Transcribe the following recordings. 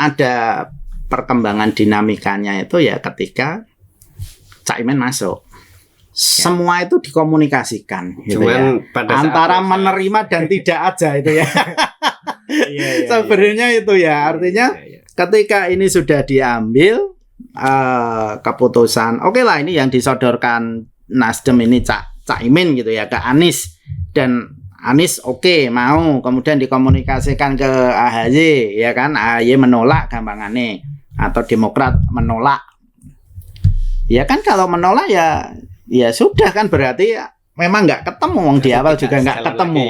ada perkembangan dinamikanya itu ya ketika Caimin masuk. Semua itu dikomunikasikan gitu ya. Antara menerima dan tidak aja itu ya. Sebenarnya itu ya. Artinya ketika ini sudah diambil keputusan, oke lah ini yang disodorkan Nasdem ini Caimin gitu ya ke Anies, dan Anies oke, mau, kemudian dikomunikasikan ke AHY ya kan, AHY menolak gampangannya, atau Demokrat menolak. Ya kan kalau menolak ya sudah kan, berarti memang nggak ketemu, di awal juga nggak ketemu.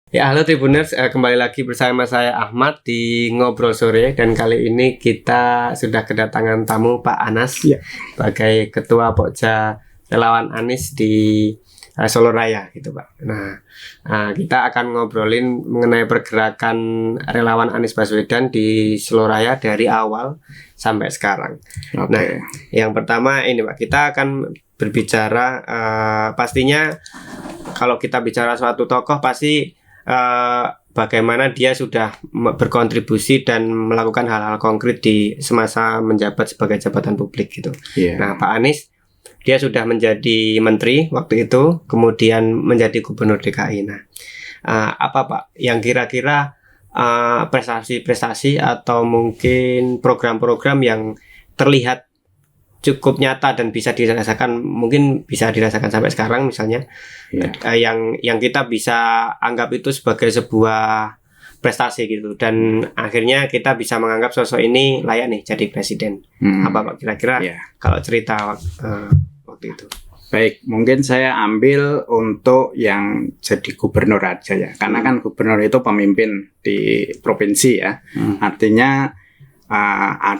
Ya, halo Tribuners, kembali lagi bersama saya Ahmad di Ngobrol Sore, dan kali ini kita sudah kedatangan tamu Pak Anas sebagai Ketua Pokja Relawan Anies di Solo Raya gitu Pak. Nah, kita akan ngobrolin mengenai pergerakan relawan Anies Baswedan di Solo Raya dari awal sampai sekarang. Nah, yang pertama ini Pak, kita akan berbicara pastinya kalau kita bicara suatu tokoh pasti bagaimana dia sudah berkontribusi dan melakukan hal-hal konkret di semasa menjabat sebagai jabatan publik gitu. Nah, Pak Anies dia sudah menjadi menteri waktu itu, kemudian menjadi gubernur DKI. Nah, apa Pak yang kira-kira prestasi-prestasi atau mungkin program-program yang terlihat cukup nyata dan bisa dirasakan, mungkin bisa dirasakan sampai sekarang misalnya, yang kita bisa anggap itu sebagai sebuah prestasi gitu, dan akhirnya kita bisa menganggap sosok ini layak nih jadi presiden. Apa Pak kira-kira kalau cerita waktu itu? Baik, mungkin saya ambil untuk yang jadi gubernur aja ya, karena kan gubernur itu pemimpin di provinsi ya. Artinya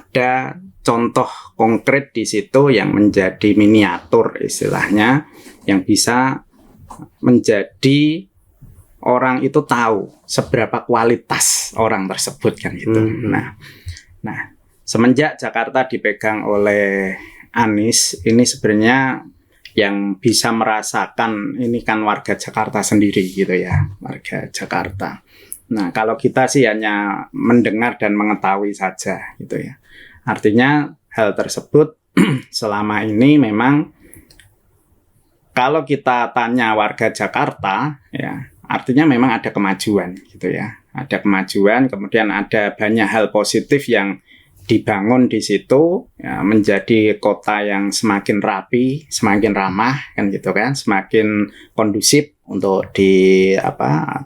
ada contoh konkret di situ yang menjadi miniatur istilahnya, yang bisa menjadi orang itu tahu seberapa kualitas orang tersebut kan gitu. Nah, semenjak Jakarta dipegang oleh Anies, ini sebenarnya yang bisa merasakan ini kan warga Jakarta sendiri gitu ya, warga Jakarta. Nah, kalau kita sih hanya mendengar dan mengetahui saja gitu ya. Artinya hal tersebut selama ini memang kalau kita tanya warga Jakarta ya, artinya memang ada kemajuan gitu ya. Ada kemajuan, kemudian ada banyak hal positif yang dibangun di situ ya, menjadi kota yang semakin rapi, semakin ramah kan gitu kan, semakin kondusif untuk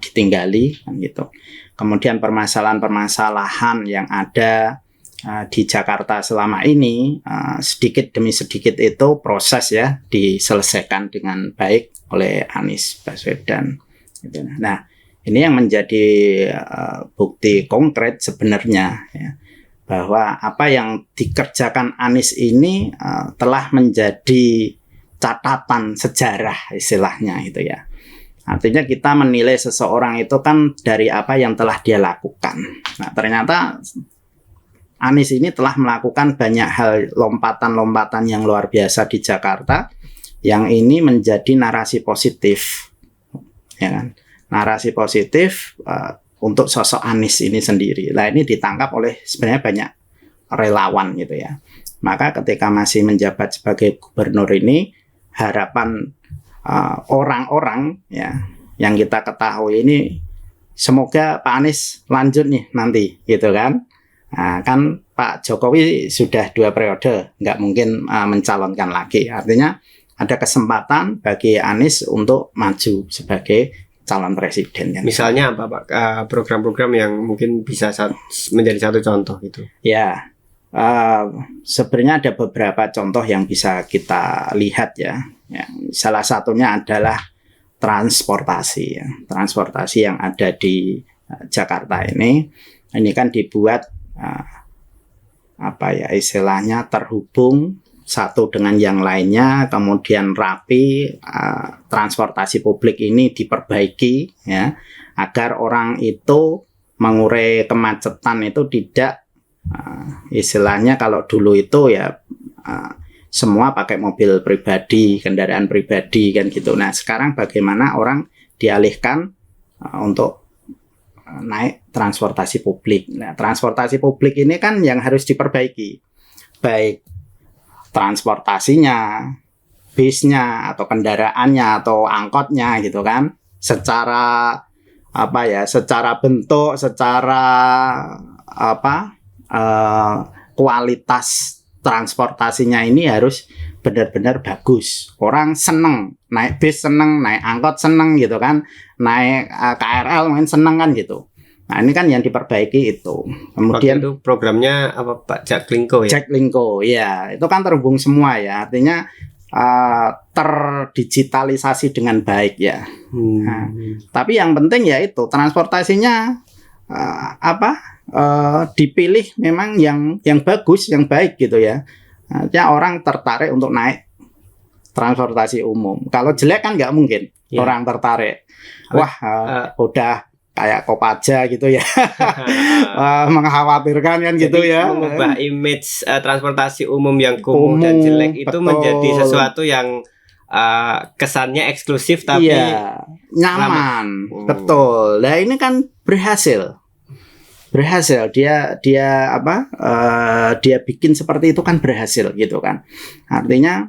ditinggali kan gitu. Kemudian permasalahan-permasalahan yang ada di Jakarta selama ini sedikit demi sedikit itu proses ya diselesaikan dengan baik oleh Anies Baswedan. Nah, ini yang menjadi bukti konkret sebenarnya ya, bahwa apa yang dikerjakan Anies ini telah menjadi catatan sejarah istilahnya itu ya. Artinya kita menilai seseorang itu kan dari apa yang telah dia lakukan. Nah, ternyata Anies ini telah melakukan banyak hal, lompatan-lompatan yang luar biasa di Jakarta, yang ini menjadi narasi positif, ya kan? Narasi positif untuk sosok Anies ini sendiri. Nah, ini ditangkap oleh sebenarnya banyak relawan gitu ya. Maka ketika masih menjabat sebagai gubernur ini, harapan orang-orang ya yang kita ketahui ini, semoga Pak Anies lanjut nih nanti gitu kan. Nah, kan Pak Jokowi sudah 2 periode, nggak mungkin mencalonkan lagi. Artinya ada kesempatan bagi Anies untuk maju sebagai calon presiden. Kan? Misalnya apa Pak, program-program yang mungkin bisa menjadi satu contoh gitu? Ya, sebenarnya ada beberapa contoh yang bisa kita lihat ya. Salah satunya adalah transportasi ya. Transportasi yang ada di Jakarta ini kan dibuat istilahnya terhubung satu dengan yang lainnya, kemudian rapi, transportasi publik ini diperbaiki ya, agar orang itu mengurai kemacetan itu tidak istilahnya kalau dulu itu ya semua pakai mobil pribadi, kendaraan pribadi kan gitu. Nah, sekarang bagaimana orang dialihkan untuk naik transportasi publik. Nah, transportasi publik ini kan yang harus diperbaiki. Baik transportasinya, bisnya atau kendaraannya atau angkotnya gitu kan. Secara secara bentuk, secara kualitas transportasinya ini harus benar-benar bagus. Orang seneng naik bis, seneng naik angkot, seneng gitu kan, naik KRL mungkin seneng kan gitu. Nah, ini kan yang diperbaiki itu. Kemudian waktu itu programnya apa Pak Jaklingko ya? Jaklingko, ya itu kan terhubung semua ya. Artinya terdigitalisasi dengan baik ya. Nah, tapi yang penting ya itu transportasinya dipilih memang yang bagus, yang baik gitu ya. Artinya orang tertarik untuk naik transportasi umum. Kalau jelek kan nggak mungkin orang tertarik. Wah, udah kayak Kopaja gitu ya. Mengkhawatirkan kan. Jadi, gitu ya. Mengubah image transportasi umum yang kumuh dan jelek itu betul. Menjadi sesuatu yang kesannya eksklusif tapi nyaman. Betul. Nah, ini kan berhasil dia bikin seperti itu kan berhasil gitu kan. Artinya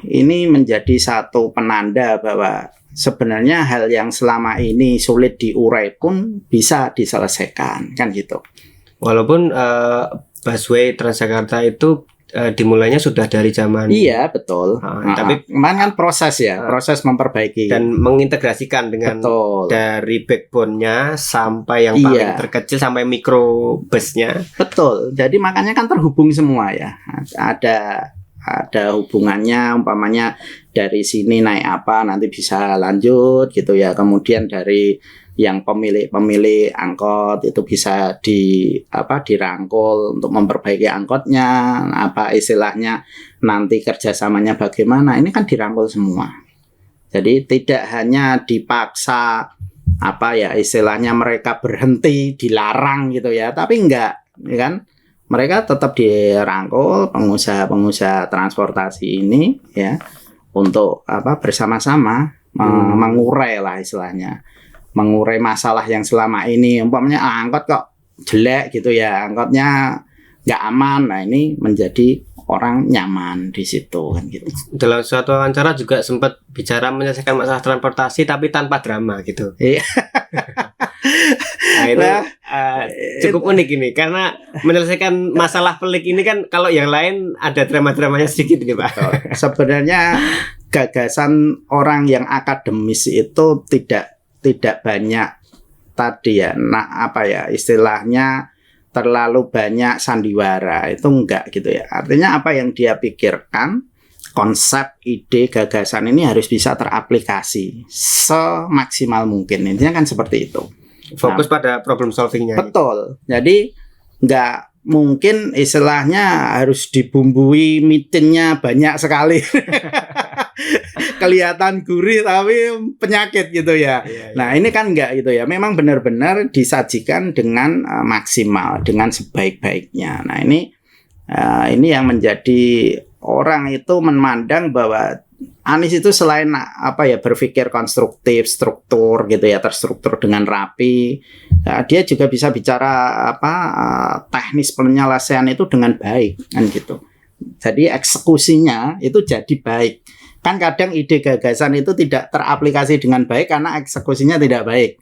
ini menjadi satu penanda bahwa sebenarnya hal yang selama ini sulit diurai pun bisa diselesaikan kan gitu. Walaupun busway Transjakarta itu dimulainya sudah dari zaman. Iya betul. Tapi kemarin kan proses proses memperbaiki dan mengintegrasikan dengan betul. Dari backbone-nya sampai yang paling terkecil sampai mikrobusnya. Betul. Jadi makanya kan terhubung semua ya. Ada hubungannya, umpamanya dari sini naik apa nanti bisa lanjut gitu ya. Kemudian dari yang pemilik angkot itu bisa dirangkul untuk memperbaiki angkotnya, istilahnya nanti kerjasamanya bagaimana, ini kan dirangkul semua. Jadi tidak hanya dipaksa istilahnya mereka berhenti, dilarang gitu ya, tapi enggak, ya kan? Mereka tetap dirangkul pengusaha transportasi ini ya untuk bersama-sama mengurai lah istilahnya. Mengurai masalah yang selama ini umpamanya angkot kok jelek gitu ya, angkotnya nggak aman. Nah, ini menjadi orang nyaman di situ kan gitu. Dalam suatu wawancara juga sempat bicara menyelesaikan masalah transportasi tapi tanpa drama gitu. Iya. Nah, itu cukup unik ini karena menyelesaikan masalah pelik ini kan kalau yang lain ada drama-dramanya sedikit nih Pak. Sebenarnya gagasan orang yang akademis itu tidak banyak tadi ya. Nah, istilahnya terlalu banyak sandiwara, itu enggak gitu ya. Artinya apa yang dia pikirkan, konsep, ide, gagasan ini harus bisa teraplikasi semaksimal mungkin. Intinya kan seperti itu. Fokus pada problem solvingnya. Betul. Jadi enggak mungkin istilahnya harus dibumbui meetingnya banyak sekali. Kelihatan gurih tapi penyakit gitu ya. Nah, ini kan enggak gitu ya. Memang benar-benar disajikan dengan maksimal, dengan sebaik-baiknya. Nah, ini yang menjadi orang itu memandang bahwa Anies itu selain berpikir konstruktif, struktur gitu ya, terstruktur dengan rapi. Dia juga bisa bicara teknis penyelesaian itu dengan baik kan gitu. Jadi eksekusinya itu jadi baik. Kan kadang ide gagasan itu tidak teraplikasi dengan baik karena eksekusinya tidak baik.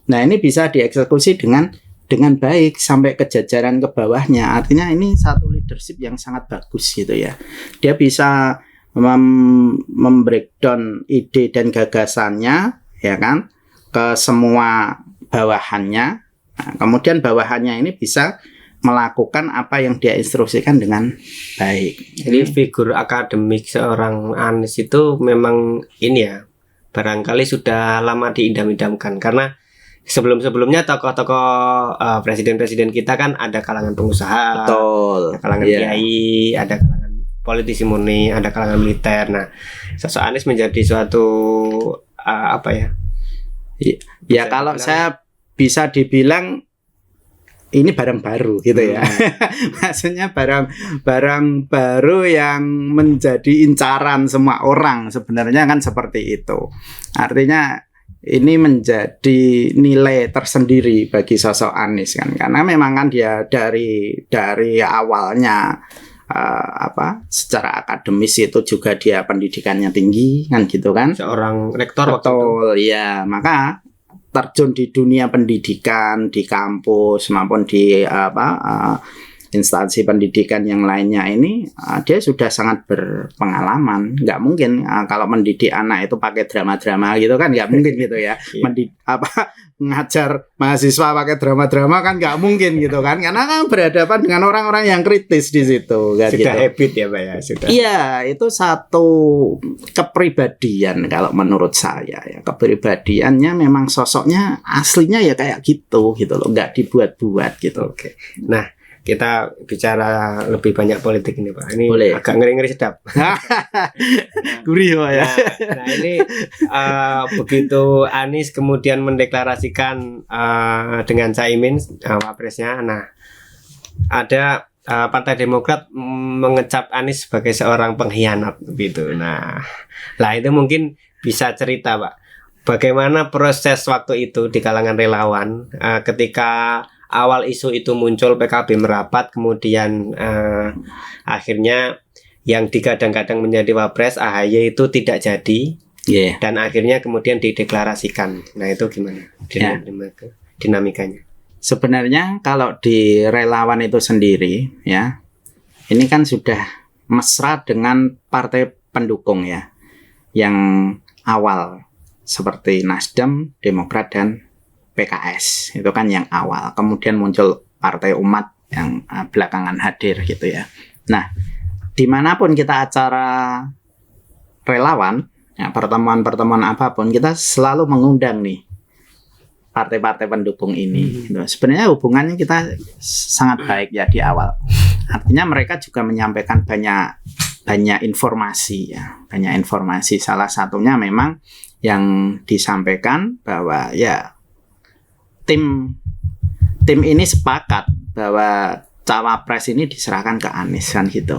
Nah, ini bisa dieksekusi dengan baik sampai ke jajaran ke bawahnya. Artinya ini satu leadership yang sangat bagus gitu ya. Dia bisa membreakdown ide dan gagasannya ya kan ke semua bawahannya. Nah, kemudian bawahannya ini bisa melakukan apa yang dia instruksikan dengan baik. Jadi figur akademik seorang Anies itu memang ini ya, barangkali sudah lama diidam-idamkan karena sebelum-sebelumnya tokoh-tokoh presiden-presiden kita kan ada kalangan pengusaha, betul, ada kalangan kiai, ada kalangan politisi murni, ada kalangan militer. Nah, sosok Anies menjadi suatu ya kalau saya bisa dibilang ini barang baru gitu ya. Maksudnya barang baru yang menjadi incaran semua orang sebenarnya kan seperti itu. Artinya ini menjadi nilai tersendiri bagi sosok Anies kan, karena memang kan dia dari awalnya secara akademis itu juga dia pendidikannya tinggi kan gitu kan. Seorang rektor waktu itu. Betul, ya, maka terjun di dunia pendidikan di kampus maupun di instansi pendidikan yang lainnya ini, dia sudah sangat berpengalaman. Nggak mungkin kalau mendidik anak itu pakai drama-drama gitu kan, nggak mungkin gitu ya. Ngajar mahasiswa pakai drama-drama kan nggak mungkin gitu kan, karena kan berhadapan dengan orang-orang yang kritis di situ kan. Sudah gitu. habit ya Pak ya, sudah. Iya, itu satu kepribadian kalau menurut saya ya. Kepribadiannya memang sosoknya aslinya ya kayak gitu loh, nggak dibuat-buat gitu. Oke. Nah, kita bicara lebih banyak politik ini Pak. Ini boleh. Agak ngeri-ngeri sedap. Gurih Pak ya. Nah ini begitu Anies kemudian mendeklarasikan dengan Caimin wapresnya. Nah, ada Partai Demokrat mengecap Anies sebagai seorang pengkhianat gitu. Nah, itu mungkin bisa cerita Pak, bagaimana proses waktu itu di kalangan relawan ketika awal isu itu muncul, PKB merapat, kemudian akhirnya yang digadang-gadang menjadi wapres AHY itu tidak jadi, dan akhirnya kemudian dideklarasikan. Nah itu gimana dinamikanya? Sebenarnya kalau di relawan itu sendiri ya, ini kan sudah mesra dengan partai pendukung ya, yang awal seperti Nasdem, Demokrat dan PKS, itu kan yang awal. Kemudian muncul Partai Umat yang belakangan hadir gitu ya. Nah, dimanapun kita acara relawan, ya, pertemuan-pertemuan apapun, kita selalu mengundang nih partai-partai pendukung ini. Gitu. Sebenarnya hubungannya kita sangat baik ya di awal. Artinya mereka juga menyampaikan banyak informasi ya, banyak informasi. Salah satunya memang yang disampaikan bahwa ya tim ini sepakat bahwa cawapres ini diserahkan ke Anies kan gitu,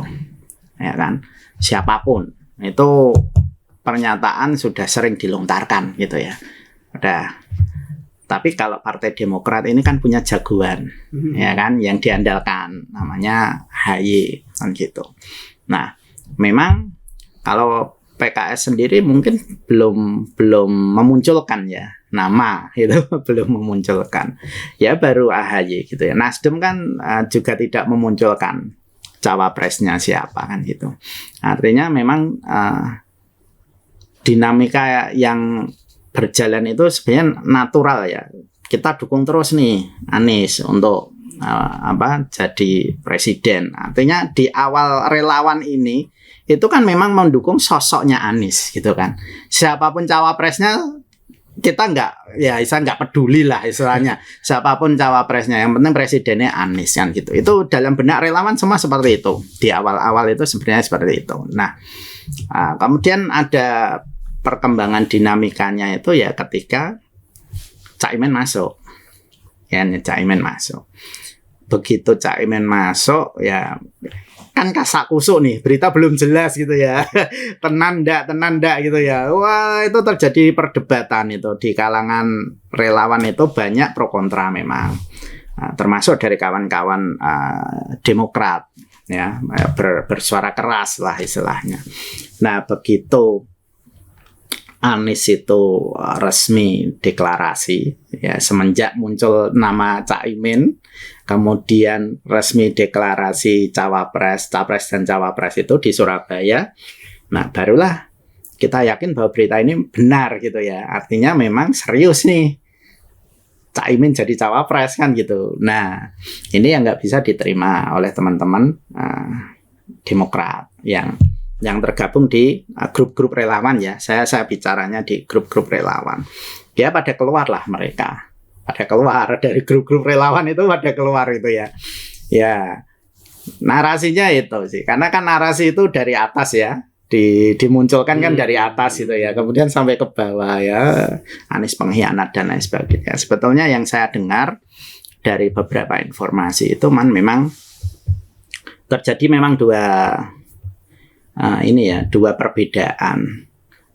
ya kan, siapapun itu pernyataan sudah sering dilontarkan gitu ya. Tapi kalau Partai Demokrat ini kan punya jagoan, ya kan, yang diandalkan namanya HY kan gitu. Nah, memang kalau PKS sendiri mungkin belum memunculkan ya nama itu belum memunculkan ya, baru AHY gitu ya. Nasdem kan juga tidak memunculkan cawapresnya siapa kan gitu. Artinya memang dinamika yang berjalan itu sebenarnya natural ya. Kita dukung terus nih Anies untuk jadi presiden. Artinya di awal relawan ini itu kan memang mendukung sosoknya Anies gitu kan. Siapapun cawapresnya kita nggak peduli lah istilahnya. Siapapun cawapresnya, yang penting presidennya Anies kan gitu. Itu dalam benak relawan semua seperti itu. Di awal-awal itu sebenarnya seperti itu. Nah, kemudian ada perkembangan dinamikanya itu ya ketika Caimin masuk. Ya, Caimin masuk. Begitu Caimin masuk ya kan kasak kusuk nih, berita belum jelas gitu ya. tenan ndak gitu ya. Wah, itu terjadi perdebatan itu di kalangan relawan, itu banyak pro kontra memang. Termasuk dari kawan-kawan Demokrat ya, bersuara keras lah istilahnya. Nah, begitu Anies itu resmi deklarasi ya, semenjak muncul nama Caimin, kemudian resmi deklarasi capres dan cawapres itu di Surabaya. Nah, barulah kita yakin bahwa berita ini benar gitu ya. Artinya memang serius nih Caimin jadi cawapres kan gitu. Nah, ini yang nggak bisa diterima oleh teman-teman Demokrat yang tergabung di grup-grup relawan ya. Saya bicaranya di grup-grup relawan. Dia pada keluar lah mereka. Pada keluar dari grup-grup relawan itu, pada keluar itu ya. Ya, narasinya itu sih. Karena kan narasi itu dari atas ya. Dimunculkan kan dari atas gitu ya. Kemudian sampai ke bawah ya. Anies pengkhianat dan lain sebagainya. Sebetulnya yang saya dengar dari beberapa informasi itu memang terjadi memang dua perbedaan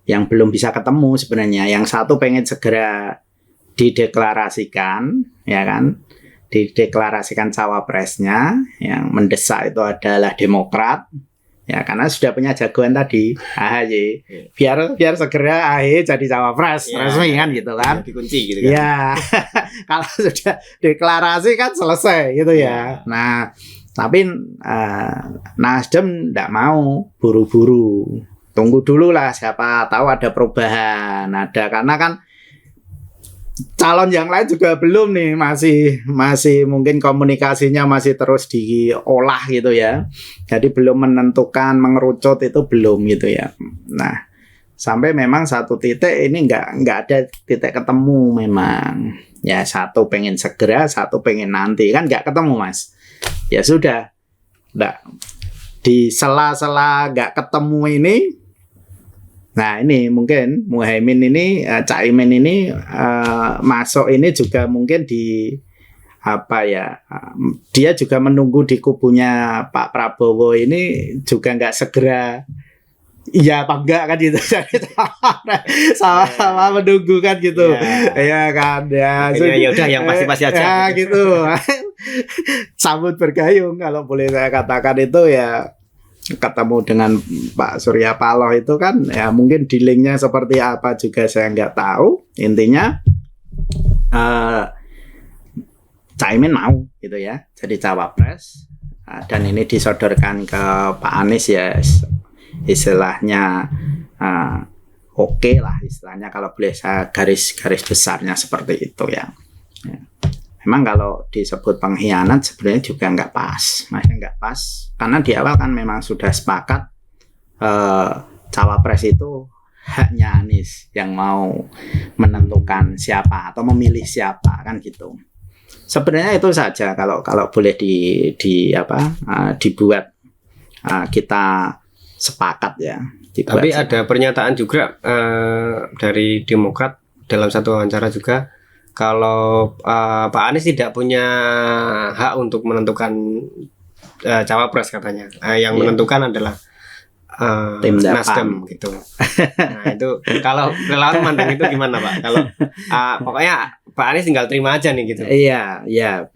yang belum bisa ketemu sebenarnya. Yang satu pengen segera dideklarasikan, ya kan, dideklarasikan cawapresnya. Yang mendesak itu adalah Demokrat, ya, karena sudah punya jagoan tadi AHY, biar segera AHY jadi cawapres resmi kan gitu kan, dikunci gitu kan ya. Kalau sudah deklarasi kan selesai gitu ya. Nah tapi Nasdem tidak mau buru-buru, tunggu dulu lah, siapa tahu ada perubahan, karena kan calon yang lain juga belum nih, masih mungkin komunikasinya masih terus diolah gitu ya. Jadi belum menentukan, mengerucut itu belum gitu ya. Nah, sampai memang satu titik ini nggak ada titik ketemu memang. Ya, satu pengen segera, satu pengen nanti, kan nggak ketemu Mas. Ya sudah, di sela-sela nggak ketemu ini. Nah ini mungkin Muhaimin ini, Caimin ini masuk ini juga mungkin dia juga menunggu di kubunya Pak Prabowo ini juga nggak segera iya apa enggak kan gitu. sama menunggu kan gitu ya kan ya. Ya udah yang pasti aja ya, gitu. Sambut bergayung kalau boleh saya katakan itu ya. Ketemu dengan Pak Surya Paloh itu kan ya mungkin dealingnya seperti apa juga saya nggak tahu. Intinya Caimin mau gitu ya jadi cawapres, dan ini disodorkan ke Pak Anies ya, istilahnya oke lah istilahnya, kalau boleh saya garis besarnya seperti itu ya. Memang kalau disebut pengkhianat sebenarnya juga nggak pas, karena di awal kan memang sudah sepakat cawapres itu haknya Anies yang mau menentukan siapa atau memilih siapa kan gitu. Sebenarnya itu saja kalau boleh dibuat kita sepakat ya. Tapi ada pernyataan juga dari Demokrat dalam satu wawancara juga, kalau Pak Anies tidak punya hak untuk menentukan cawapres katanya. Yang menentukan adalah tim Nasdem gitu. Nah itu kalau relawan mandang itu gimana Pak? Kalau pokoknya Pak Anies tinggal terima aja nih gitu. Iya.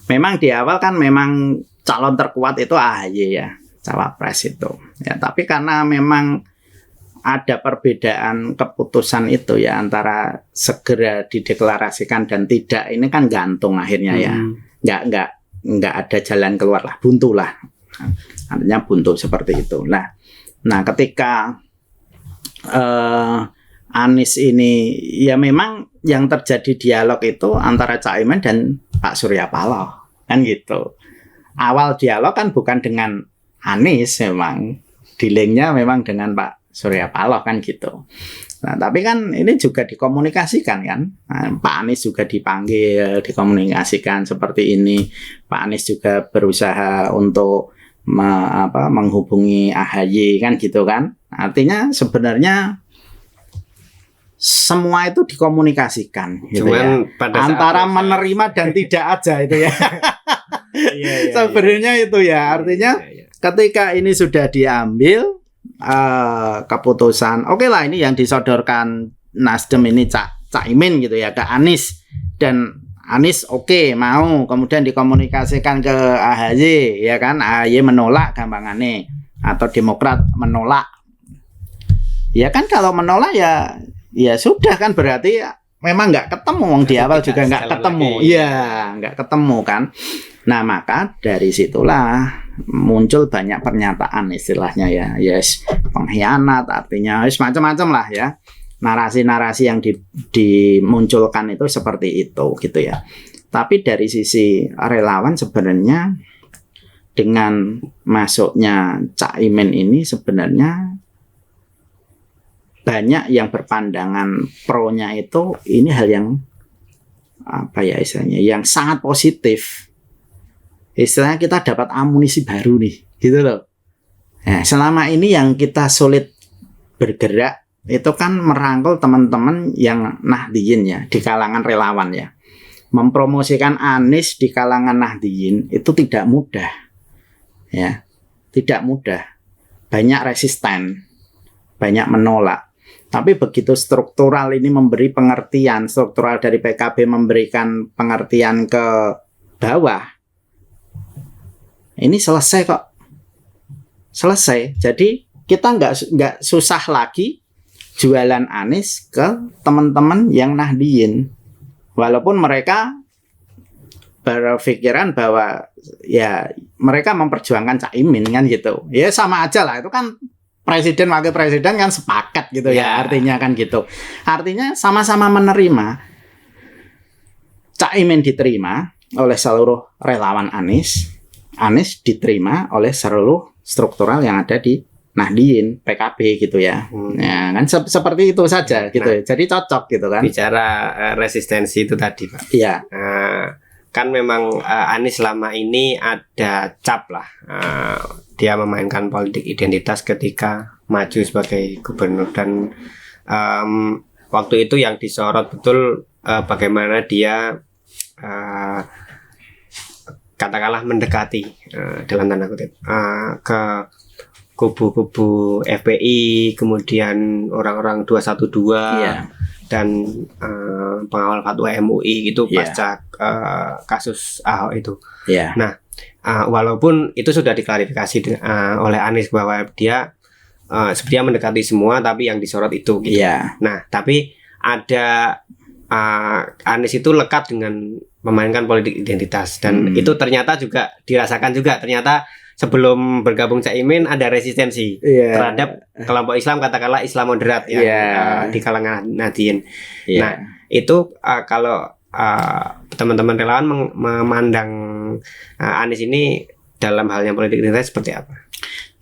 Memang di awal kan memang calon terkuat itu AHY ya, cawapres itu. Ya tapi karena memang ada perbedaan keputusan itu ya antara segera dideklarasikan dan tidak, ini kan gantung akhirnya ya. Nggak ada jalan keluar lah, buntu lah. Artinya buntu seperti itu. Nah ketika Anies ini ya memang yang terjadi dialog itu antara Caimin dan Pak Surya Paloh kan gitu. Awal dialog kan bukan dengan Anies, memang dealingnya memang dengan Pak Surya Paloh kan gitu. Nah, tapi kan ini juga dikomunikasikan kan. Nah, Pak Anies juga dipanggil, dikomunikasikan seperti ini. Pak Anies juga berusaha untuk menghubungi AHY kan gitu kan. Artinya sebenarnya semua itu dikomunikasikan gitu. Cuman ya. Antara menerima dan tidak aja itu ya. Sebenarnya itu ya. Artinya ketika ini sudah diambil keputusan, oke lah ini yang disodorkan Nasdem ini Caimin gitu ya ke Anies, dan Anies oke, mau kemudian dikomunikasikan ke AHY ya kan, AHY menolak gampangannya atau Demokrat menolak ya kan. Kalau menolak ya sudah kan, berarti memang nggak ketemu, wong di awal juga nggak ketemu nggak ketemu kan. Nah maka dari situlah muncul banyak pernyataan istilahnya ya, pengkhianat, artinya macam-macam lah ya, narasi-narasi yang dimunculkan itu seperti itu gitu ya. Tapi dari sisi relawan sebenarnya dengan masuknya Caimin ini sebenarnya banyak yang berpandangan pro-nya itu, ini hal yang istilahnya yang sangat positif. Istilahnya kita dapat amunisi baru nih, gitu loh. Nah, selama ini yang kita sulit bergerak itu kan merangkul teman-teman yang Nahdliyin ya, di kalangan relawan ya. mempromosikan Anies di kalangan Nahdliyin itu tidak mudah, ya, tidak mudah. Banyak resisten, banyak menolak. Tapi begitu struktural ini memberi pengertian, struktural dari PKB memberikan pengertian ke bawah, ini selesai kok, selesai. Jadi kita nggak susah lagi jualan Anies ke teman-teman yang Nahdliyin, walaupun mereka berpikiran bahwa ya mereka memperjuangkan Caimin kan gitu, ya sama aja lah, itu kan presiden wakil presiden kan sepakat gitu ya, artinya kan gitu, artinya sama-sama menerima. Caimin diterima oleh seluruh relawan Anies, Anies diterima oleh seluruh struktural yang ada di Nahdliyin, PKB gitu ya. Ya kan seperti itu saja gitu. Nah, jadi cocok gitu kan. Bicara resistensi itu tadi, Pak. Iya. Kan memang Anies selama ini ada cap lah. Dia memainkan politik identitas ketika maju sebagai gubernur, dan waktu itu yang disorot betul bagaimana dia katakanlah mendekati dalam tanda kutip ke kubu-kubu FPI, kemudian orang-orang 212 dan pengawal fatwa MUI itu pasca kasus Ahok itu. Nah, walaupun itu sudah diklarifikasi oleh Anies bahwa dia sepertinya mendekati semua, tapi yang disorot itu gitu. Nah, tapi ada Anies itu lekat dengan memainkan politik identitas, dan itu ternyata juga dirasakan juga. Ternyata sebelum bergabung Caimin ada resistensi terhadap kelompok Islam, katakanlah Islam moderat di kalangan Nahdliyin. Nah, itu kalau teman-teman relawan memandang Anies ini dalam halnya politik identitas seperti apa?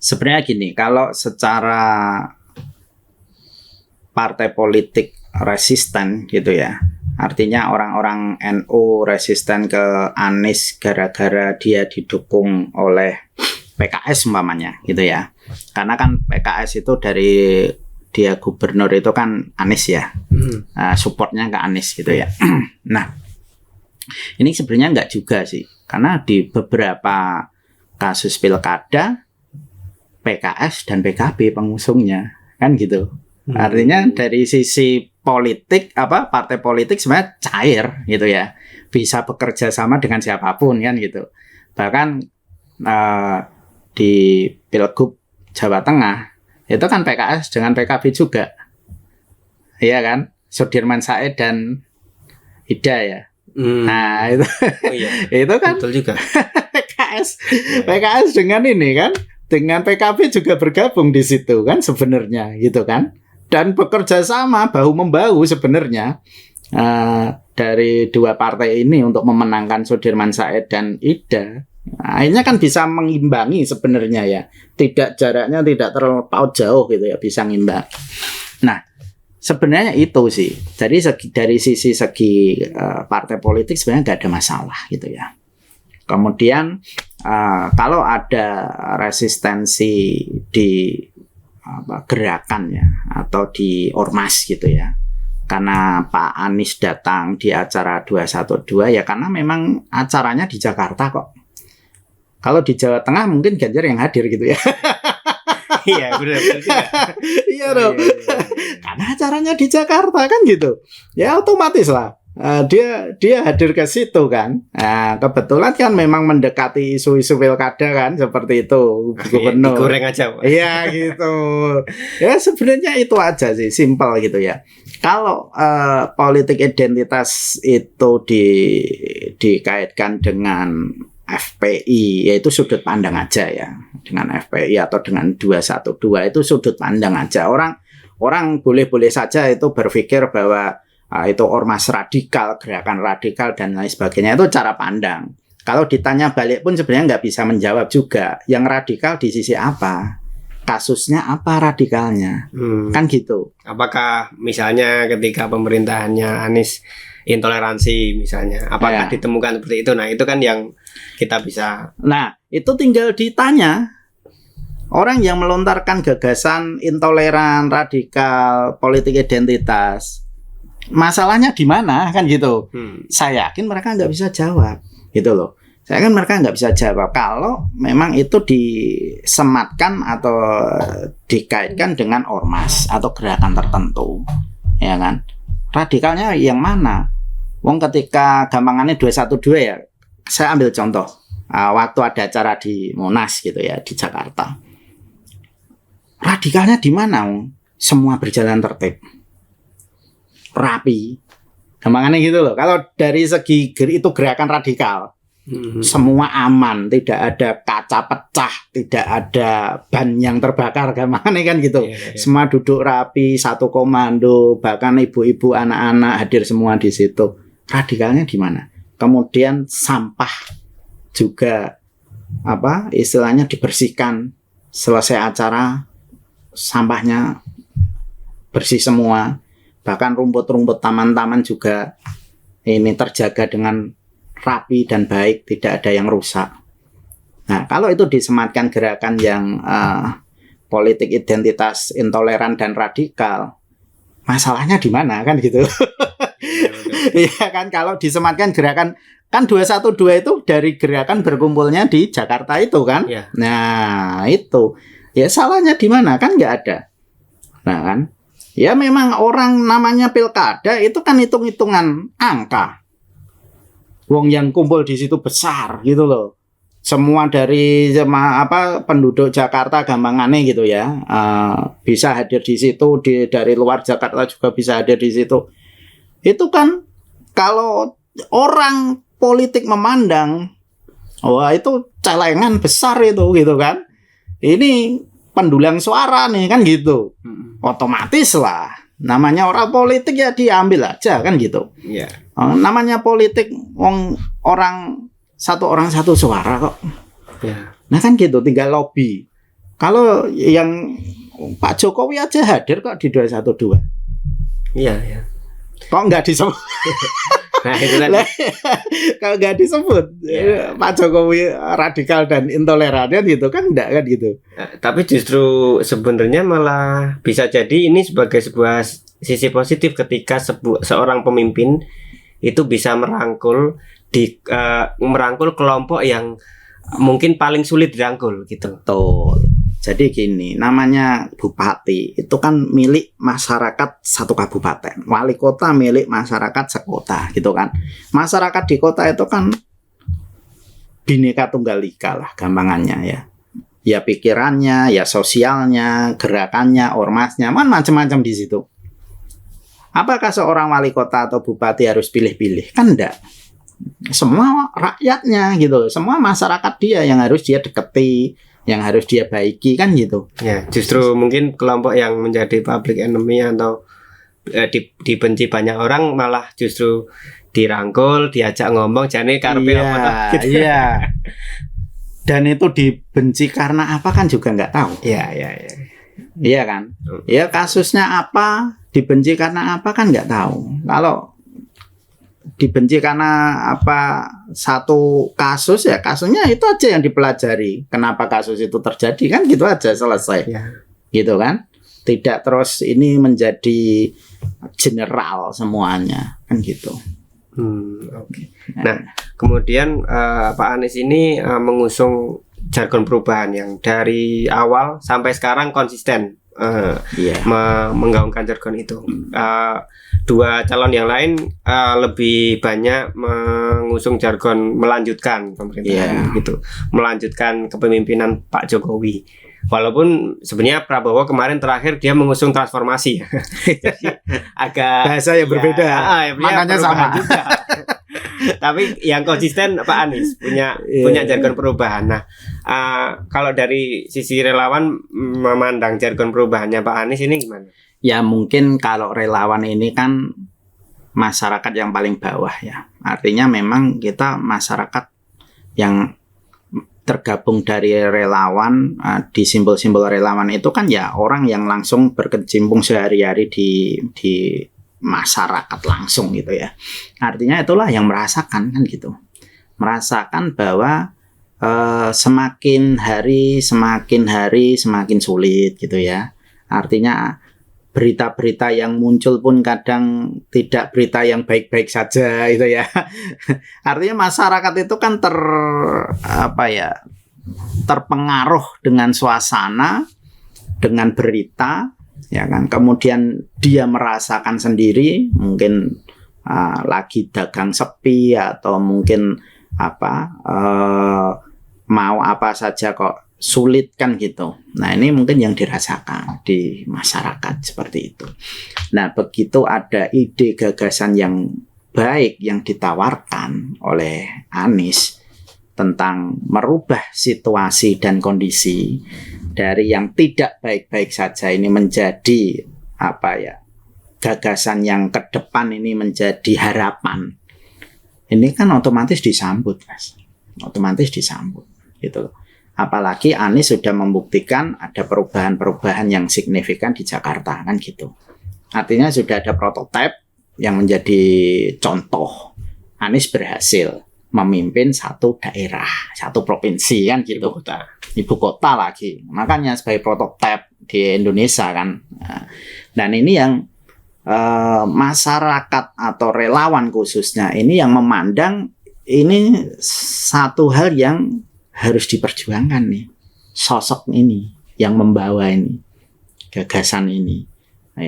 Sebenarnya gini, kalau secara partai politik resisten gitu ya, artinya orang-orang NU resisten ke Anies gara-gara dia didukung oleh PKS umpamanya gitu ya. Karena kan PKS itu dari dia gubernur itu kan Anies ya. Supportnya ke Anies gitu ya. Nah, ini sebenarnya enggak juga sih. Karena di beberapa kasus pilkada PKS dan PKB pengusungnya kan gitu. Artinya dari sisi politik partai politik sebenarnya cair gitu ya, bisa bekerja sama dengan siapapun kan gitu. Bahkan di Pilgub Jawa Tengah itu kan PKS dengan PKB juga, iya kan, Sudirman Said dan Ida ya. Nah itu itu kan betul juga. PKS dengan ini kan, dengan PKB juga bergabung di situ kan sebenarnya gitu kan. Dan bekerja sama bahu-membahu sebenarnya dari dua partai ini untuk memenangkan Sudirman Said dan Ida. Akhirnya kan bisa mengimbangi sebenarnya ya. Tidak, jaraknya tidak terlalu jauh gitu ya, bisa ngimbang. Nah, sebenarnya itu sih. Jadi dari sisi partai politik sebenarnya nggak ada masalah gitu ya. Kemudian kalau ada resistensi di gerakan ya, atau di ormas gitu ya, karena Pak Anies datang di acara 212 ya karena memang acaranya di Jakarta kok. Kalau di Jawa Tengah mungkin Ganjar yang hadir gitu ya. Iya benar. Iya dong. Karena acaranya di Jakarta kan gitu. Ya otomatis lah. Dia hadir ke situ kan. Nah, kebetulan kan memang mendekati isu-isu pilkada kan, seperti itu gubernur. Digoreng aja. Iya gitu. Ya sebenarnya itu aja sih, simpel gitu ya. Kalau politik identitas itu dikaitkan dengan FPI, yaitu sudut pandang aja ya. Dengan FPI atau dengan 212 itu sudut pandang aja. Orang boleh-boleh saja itu berpikir bahwa itu ormas radikal, gerakan radikal dan lain sebagainya, itu cara pandang. Kalau ditanya balik pun sebenarnya nggak bisa menjawab juga. Yang radikal di sisi apa? Kasusnya apa radikalnya? Kan gitu. Apakah misalnya ketika pemerintahannya Anies intoleransi misalnya, apakah ditemukan seperti itu? Nah itu kan yang kita bisa. Nah itu tinggal ditanya. Orang yang melontarkan gagasan intoleran, radikal, politik identitas, masalahnya di mana kan gitu. Saya yakin mereka nggak bisa jawab gitu loh. Saya yakin mereka nggak bisa jawab kalau memang itu disematkan atau dikaitkan dengan ormas atau gerakan tertentu, ya kan? Radikalnya yang mana? Wong ketika gampangannya 212 ya. Saya ambil contoh waktu ada acara di Monas gitu ya di Jakarta. Radikalnya di mana? Semua berjalan tertib, rapi, gampangannya gitu loh. Kalau dari segi itu gerakan radikal, semua aman, tidak ada kaca pecah, tidak ada ban yang terbakar, gampangannya kan gitu. Semua duduk rapi, satu komando, bahkan ibu-ibu, anak-anak hadir semua di situ. Radikalnya di mana? Kemudian sampah juga istilahnya dibersihkan, selesai acara sampahnya bersih semua. Bahkan rumput-rumput taman-taman juga ini terjaga dengan rapi dan baik, tidak ada yang rusak. Nah, kalau itu disematkan gerakan yang politik identitas intoleran dan radikal, masalahnya di mana kan gitu? Iya kan, kalau disematkan gerakan kan 212 itu dari gerakan berkumpulnya di Jakarta itu kan? Yeah. Nah, itu. Ya salahnya di mana kan nggak ada. Nah kan, ya memang orang namanya pilkada itu kan hitung-hitungan angka. Wong yang kumpul di situ besar gitu loh. Semua dari penduduk Jakarta gampangannya gitu ya, bisa hadir di situ, dari luar Jakarta juga bisa hadir di situ. Itu kan kalau orang politik memandang, wah itu celengan besar itu gitu kan. Ini pendulang suara nih kan gitu. Otomatis lah. Namanya orang politik ya diambil aja kan gitu. Yeah. Namanya politik orang satu suara kok. Yeah. Nah kan gitu, tinggal lobby. Kalau yang Pak Jokowi aja hadir kok di 212. Iya, yeah. Kok nggak disebut? Nah, itu tadi. Kalau nggak disebut Pak Jokowi radikal dan intoleran gitu kan enggak kan gitu. Tapi justru sebenarnya malah bisa jadi ini sebagai sebuah sisi positif ketika seorang pemimpin itu bisa merangkul kelompok yang mungkin paling sulit dirangkul gitu. Betul. Jadi gini, namanya bupati itu kan milik masyarakat satu kabupaten, wali kota milik masyarakat sekota gitu kan. Masyarakat di kota itu kan bineka tunggal ika lah gampangannya ya. Ya pikirannya, ya sosialnya, gerakannya, ormasnya, macam-macam di situ. Apakah seorang wali kota atau bupati harus pilih-pilih? Kan enggak. Semua rakyatnya gitu, semua masyarakat dia yang harus dia deketi, yang harus dia baiki kan gitu. Ya, justru mungkin kelompok yang menjadi public enemy atau dibenci banyak orang malah justru dirangkul, diajak ngomong, jadi karpe apa gitu. Iya. Dan itu dibenci karena apa kan juga nggak tahu. Iya. Iya kan? Ya kasusnya apa, dibenci karena apa kan nggak tahu. Kalau dibenci karena apa satu kasus ya kasusnya itu aja yang dipelajari, kenapa kasus itu terjadi kan gitu aja selesai ya. Gitu kan, tidak terus ini menjadi general semuanya kan gitu. Okay. Nah kemudian Pak Anies ini mengusung jargon perubahan yang dari awal sampai sekarang konsisten menggaungkan jargon itu. Dua calon yang lain lebih banyak mengusung jargon melanjutkan pemerintahan gitu, melanjutkan kepemimpinan Pak Jokowi. Walaupun sebenarnya Prabowo kemarin terakhir dia mengusung transformasi, agak bahasa yang berbeda, maknanya sama. Juga. Tapi yang konsisten Pak Anies punya jargon perubahan. Nah, kalau dari sisi relawan memandang jargon perubahannya Pak Anies ini gimana? Ya mungkin kalau relawan ini kan masyarakat yang paling bawah ya. Artinya memang kita masyarakat yang tergabung dari relawan, di simbol-simbol relawan itu kan ya orang yang langsung berkecimpung sehari-hari di masyarakat langsung gitu ya. Artinya itulah yang merasakan kan gitu. Merasakan bahwa semakin hari semakin sulit gitu ya. Artinya berita-berita yang muncul pun kadang tidak berita yang baik-baik saja itu ya. Artinya masyarakat itu kan terpengaruh dengan suasana, dengan berita, ya kan. Kemudian dia merasakan sendiri, mungkin lagi dagang sepi atau mungkin mau apa saja kok sulit kan gitu. Nah ini mungkin yang dirasakan di masyarakat seperti itu. Nah begitu ada ide gagasan yang baik yang ditawarkan oleh Anies tentang merubah situasi dan kondisi dari yang tidak baik-baik saja ini menjadi gagasan yang ke depan ini menjadi harapan. Ini kan otomatis disambut, Mas. Otomatis disambut gitu loh. Apalagi Anies sudah membuktikan ada perubahan-perubahan yang signifikan di Jakarta kan gitu. Artinya sudah ada prototipe yang menjadi contoh. Anies berhasil memimpin satu daerah, satu provinsi kan gitu. Ibu kota lagi. Makanya sebagai prototipe di Indonesia kan. Dan ini yang masyarakat atau relawan khususnya ini yang memandang ini satu hal yang harus diperjuangkan nih, sosok ini yang membawa ini gagasan ini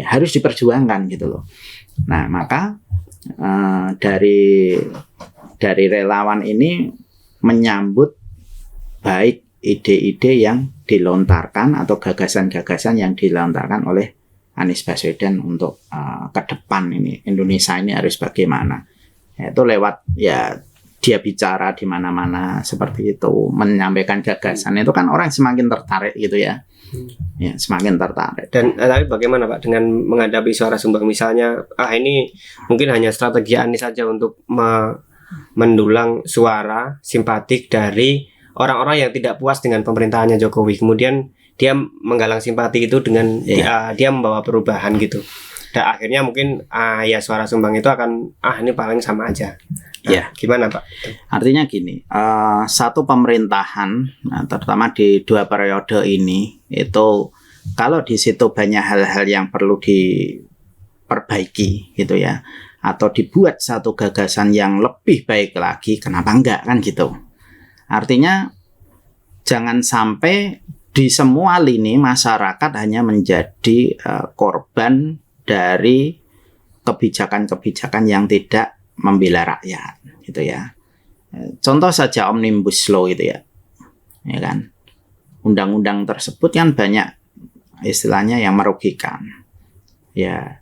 harus diperjuangkan gitu loh. Nah maka dari relawan ini menyambut baik ide-ide yang dilontarkan atau gagasan-gagasan yang dilontarkan oleh Anies Baswedan untuk ke depan ini Indonesia ini harus bagaimana. Itu lewat ya dia bicara di mana-mana seperti itu, menyampaikan gagasan itu kan orang semakin tertarik gitu ya. Ya, semakin tertarik. Dan tapi bagaimana Pak dengan menghadapi suara sumbang misalnya ini mungkin hanya strategi Anies saja untuk mendulang suara simpatik dari orang-orang yang tidak puas dengan pemerintahannya Jokowi. Kemudian dia menggalang simpati itu dengan dia membawa perubahan gitu. Dan akhirnya mungkin ya suara sumbang itu akan ini paling sama aja. Nah, gimana Pak? Artinya gini, satu pemerintahan, terutama di 2 periode ini, itu kalau di situ banyak hal-hal yang perlu diperbaiki gitu ya, atau dibuat satu gagasan yang lebih baik lagi, kenapa enggak kan gitu. Artinya jangan sampai di semua lini masyarakat hanya menjadi korban dari kebijakan-kebijakan yang tidak membela rakyat gitu ya. Contoh saja Omnibus Law itu ya kan. Undang-undang tersebut kan banyak istilahnya yang merugikan. Ya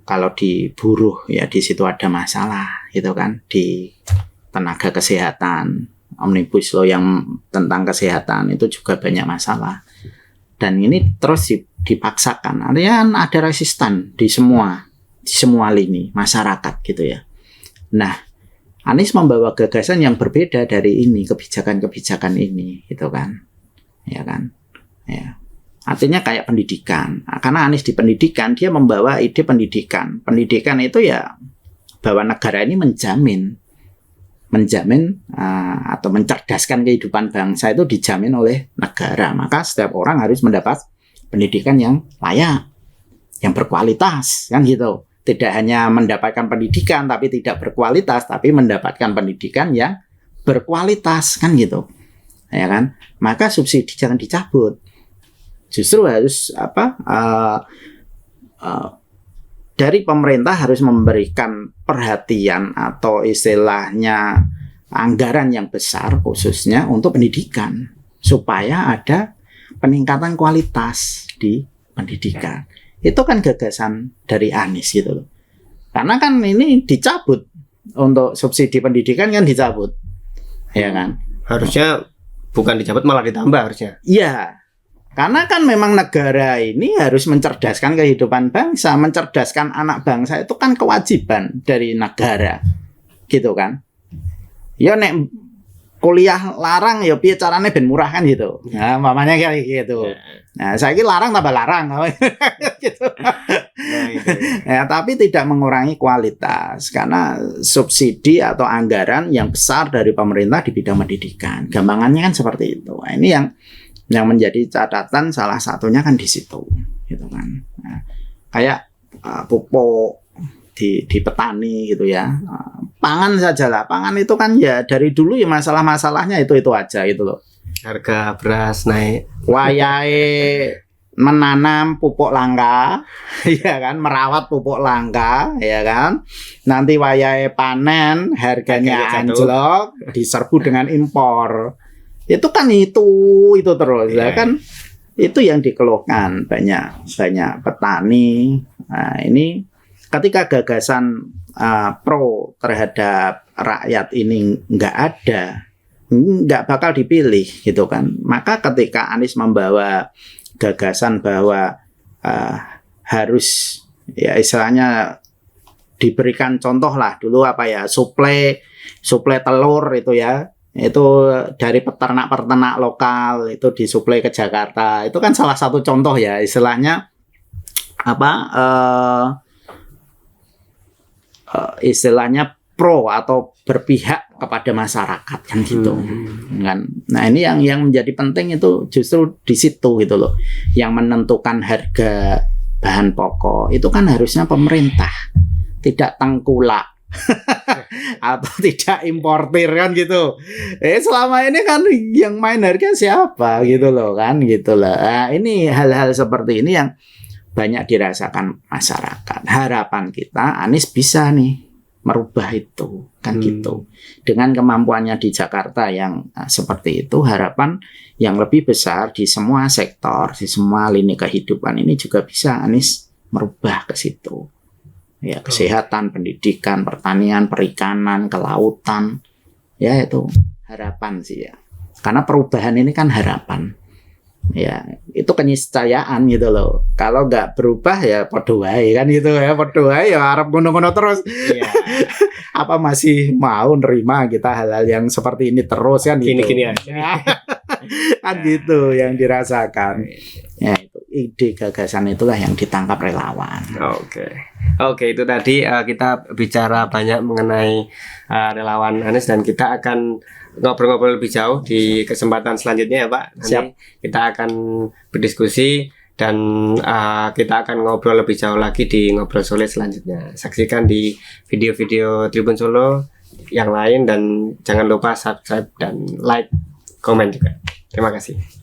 kalau di buruh ya di situ ada masalah gitu kan, di tenaga kesehatan. Omnibus Law yang tentang kesehatan itu juga banyak masalah. Dan ini terus dipaksakan. Artinya ada resisten di semua lini masyarakat gitu ya. Nah, Anies membawa gagasan yang berbeda dari ini, kebijakan-kebijakan ini, gitu kan, ya kan, ya. Artinya kayak pendidikan, karena Anies di pendidikan dia membawa ide pendidikan. Pendidikan itu ya bahwa negara ini menjamin atau mencerdaskan kehidupan bangsa itu dijamin oleh negara. Maka setiap orang harus mendapat pendidikan yang layak, yang berkualitas, kan gitu. Tidak hanya mendapatkan pendidikan tapi tidak berkualitas, tapi mendapatkan pendidikan yang berkualitas kan gitu, ya kan. Maka subsidi jangan dicabut, justru harus dari pemerintah harus memberikan perhatian atau istilahnya anggaran yang besar khususnya untuk pendidikan supaya ada peningkatan kualitas di pendidikan. Itu kan gagasan dari Anies gitu loh. Karena kan ini dicabut, untuk subsidi pendidikan kan dicabut, ya kan. Harusnya bukan dicabut malah ditambah harusnya. Iya, karena kan memang negara ini harus mencerdaskan kehidupan bangsa, mencerdaskan anak bangsa itu kan kewajiban dari negara, gitu kan. Ya nek kuliah larang ya piye carane ben murah kan gitu. Nah, mamanya kayak gitu. Nah, saiki larang tambah larang gitu. Ya, tapi tidak mengurangi kualitas karena subsidi atau anggaran yang besar dari pemerintah di bidang pendidikan. Gampangannya kan seperti itu. Nah, ini yang menjadi catatan salah satunya kan di situ, gitu kan. Nah, kayak pupuk di petani gitu ya. Pangan sajalah, pangan itu kan ya dari dulu ya masalah-masalahnya itu aja gitu loh. Harga beras naik, Wayahe menanam pupuk langka, ya kan, merawat pupuk langka, ya kan. Nanti wayahe panen harganya Harganya jatuh. anjlok, diserbu dengan impor. Itu kan itu terus, ya kan. Itu yang dikeluhkan banyak petani. Nah, ini ketika gagasan pro terhadap rakyat ini nggak ada, nggak bakal dipilih gitu kan. Maka ketika Anies membawa gagasan bahwa harus ya istilahnya diberikan contoh lah dulu apa ya, suplai telur itu ya, itu dari peternak lokal itu disuplai ke Jakarta, itu kan salah satu contoh ya istilahnya apa istilahnya pro atau berpihak kepada masyarakat kan gitu kan. Nah ini yang menjadi penting itu justru di situ gitu loh, yang menentukan harga bahan pokok itu kan harusnya pemerintah, tidak tengkulak atau tidak importir kan gitu. Selama ini kan yang main harga siapa gitu loh kan gitu loh. Nah, ini hal-hal seperti ini yang banyak dirasakan masyarakat. Harapan kita Anies bisa nih merubah itu kan gitu. Dengan kemampuannya di Jakarta yang seperti itu, harapan yang lebih besar di semua sektor, di semua lini kehidupan ini juga bisa Anies merubah ke situ. Ya, kesehatan, pendidikan, pertanian, perikanan, kelautan. Ya itu harapan sih ya. Karena perubahan ini kan harapan. Ya, itu keniscayaan gitu loh. Kalau nggak berubah ya podo wae kan gitu ya, podo wae ya arep ngono-ngono terus. Iya. Apa masih mau nerima kita hal-hal yang seperti ini terus kan gitu. Gini-gini aja. Kan gitu yang dirasakan. Ya itu ide gagasan itulah yang ditangkap relawan. Oke, itu tadi kita bicara banyak mengenai relawan Anies, dan kita akan ngobrol-ngobrol lebih jauh di kesempatan selanjutnya ya Pak. Nanti Siap. kita akan berdiskusi dan kita akan ngobrol lebih jauh lagi di Ngobrol Solo selanjutnya. Saksikan di video-video Tribun Solo yang lain dan jangan lupa subscribe dan like, komen juga. Terima kasih.